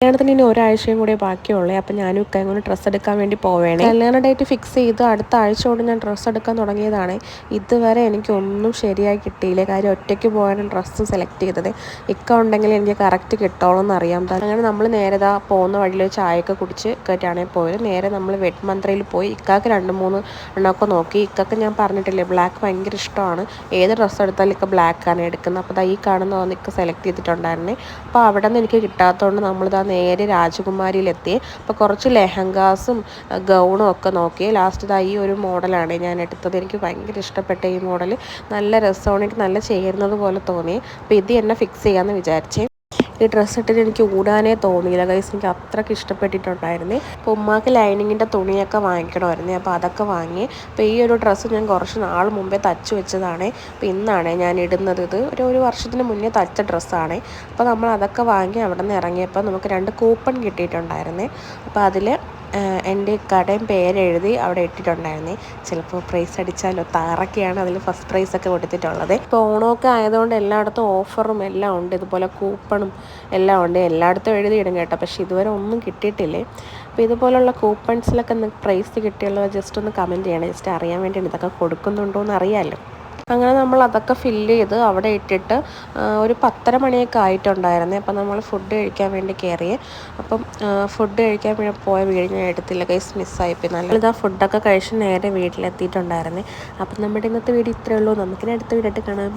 കല്യാണത്തിന് ഇനി ഒരാഴ്ചയും കൂടെ ബാക്കിയുള്ളേ. അപ്പം ഞാനും ഇക്കായും കൂടി ഡ്രസ്സ് എടുക്കാൻ വേണ്ടി പോവേണേ. കല്യാണ ഡേറ്റ് ഫിക്സ് ചെയ്ത് അടുത്ത ആഴ്ച കൊണ്ട് ഞാൻ ഡ്രസ്സ് എടുക്കാൻ തുടങ്ങിയതാണ്. ഇതുവരെ എനിക്കൊന്നും ശരിയായി കിട്ടിയില്ല. കാര്യം ഒറ്റയ്ക്ക് പോകാനും ഡ്രസ്സ് സെലക്ട് ചെയ്തത് ഇക്ക ഉണ്ടെങ്കിൽ എനിക്ക് കറക്റ്റ് കിട്ടോളം എന്നറിയാം. അങ്ങനെ നമ്മൾ നേരെ പോകുന്ന വഴിയിൽ ചായയൊക്കെ കുടിച്ച് കേട്ടാണ് പോയത്. നേരെ നമ്മൾ വെഡ് മന്ത്രയിൽ പോയി ഇക്കാക്ക് 2-3 എണ്ണമൊക്കെ നോക്കി. ഇക്കൊക്കെ ഞാൻ പറഞ്ഞിട്ടില്ലേ ബ്ലാക്ക് ഭയങ്കര ഇഷ്ടമാണ്. ഏത് ഡ്രസ്സ് എടുത്താലും ഇക്ക ബ്ലാക്കാണ് എടുക്കുന്നത്. അപ്പോൾ ഈ കാണുന്ന ഇക്ക സെലക്ട് ചെയ്തിട്ടുണ്ടായിരുന്നേ. അപ്പോൾ അവിടെ നിന്ന് എനിക്ക് കിട്ടാത്തതുകൊണ്ട് നമ്മളിതാ നേരെ രാജകുമാരിയിലെത്തി. അപ്പോൾ കുറച്ച് ലെഹങ്കാസും ഗൗണും ഒക്കെ നോക്കി. ലാസ്റ്റ് ഈ ഒരു മോഡലാണ് ഞാൻ എടുത്തത്. എനിക്ക് ഭയങ്കര ഇഷ്ടപ്പെട്ട ഈ മോഡൽ. നല്ല രസമാണ്, എനിക്ക് നല്ല ചേരുന്നത് പോലെ തോന്നി. അപ്പോൾ ഇത് എന്നെ ഫിക്സ് ചെയ്യാമെന്ന് വിചാരിച്ചേ. ഈ ഡ്രസ്സ് ഇട്ടിട്ട് എനിക്ക് ഊടാനേ തോന്നിയില്ല ഗൈസ്. എനിക്ക് അത്രയ്ക്ക് ഇഷ്ടപ്പെട്ടിട്ടുണ്ടായിരുന്നു. അപ്പോൾ ഉമ്മാക്ക് ലൈനിങ്ങിൻ്റെ തുണിയൊക്കെ വാങ്ങിക്കണമായിരുന്നു. അപ്പോൾ അതൊക്കെ വാങ്ങി. അപ്പോൾ ഈ ഒരു ഡ്രസ്സ് ഞാൻ കുറച്ച് നാൾ മുമ്പേ തച്ച് വെച്ചതാണ്. അപ്പോൾ ഇന്നാണ് ഞാൻ ഇടുന്നത്. ഇത് ഒരു വർഷത്തിന് മുന്നേ തച്ച ഡ്രസ്സാണ്. അപ്പോൾ നമ്മൾ അതൊക്കെ വാങ്ങി അവിടെ നിന്ന് ഇറങ്ങിയപ്പോൾ നമുക്ക് 2 കൂപ്പൺ കിട്ടിയിട്ടുണ്ടായിരുന്നു. അപ്പോൾ അതിൽ എൻ്റെ കടയും പേരെഴുതി അവിടെ ഇട്ടിട്ടുണ്ടായിരുന്നേ. ചിലപ്പോൾ പ്രൈസ് അടിച്ചാലോ, താറൊക്കെയാണ് അതിൽ ഫസ്റ്റ് പ്രൈസൊക്കെ കൊടുത്തിട്ടുള്ളത്. ഇപ്പോൾ ഓണമൊക്കെ ആയതുകൊണ്ട് എല്ലായിടത്തും ഓഫറും എല്ലാം ഉണ്ട്. ഇതുപോലെ കൂപ്പണും എല്ലാം ഉണ്ട്. എല്ലായിടത്തും എഴുതിയിടും കേട്ടോ. പക്ഷേ ഇതുവരെ ഒന്നും കിട്ടിയിട്ടില്ലേ. അപ്പോൾ ഇതുപോലുള്ള കൂപ്പൺസിലൊക്കെ പ്രൈസ് കിട്ടിയുള്ളത് ജസ്റ്റ് ഒന്ന് കമൻറ്റ് ചെയ്യണം. ജസ്റ്റ് അറിയാൻ വേണ്ടിയാണ് ഇതൊക്കെ കൊടുക്കുന്നുണ്ടോ എന്ന് അറിയാമല്ലോ. അങ്ങനെ നമ്മൾ അതൊക്കെ ഫില്ല് ചെയ്ത് അവിടെ ഇട്ടിട്ട് ഒരു 10:30 മണിയൊക്കെ ആയിട്ടുണ്ടായിരുന്നു. അപ്പം നമ്മൾ ഫുഡ് കഴിക്കാൻ വേണ്ടി കയറിയേ. അപ്പം ഫുഡ് കഴിക്കാൻ വേണ്ടി പോയ വീട് ഞാൻ എടുത്തില്ല ഗൈസ്, മിസ്സായിപ്പോയി. നല്ലതാ ഫുഡൊക്കെ കഴിച്ച് നേരെ വീട്ടിലെത്തിയിട്ടുണ്ടായിരുന്നേ. അപ്പം നമ്മുടെ ഇന്നത്തെ വീഡിയോ ഇത്രയേ ഉള്ളൂ. നമുക്കിനി അടുത്ത വീഡിയോ ആയിട്ട് കാണാം.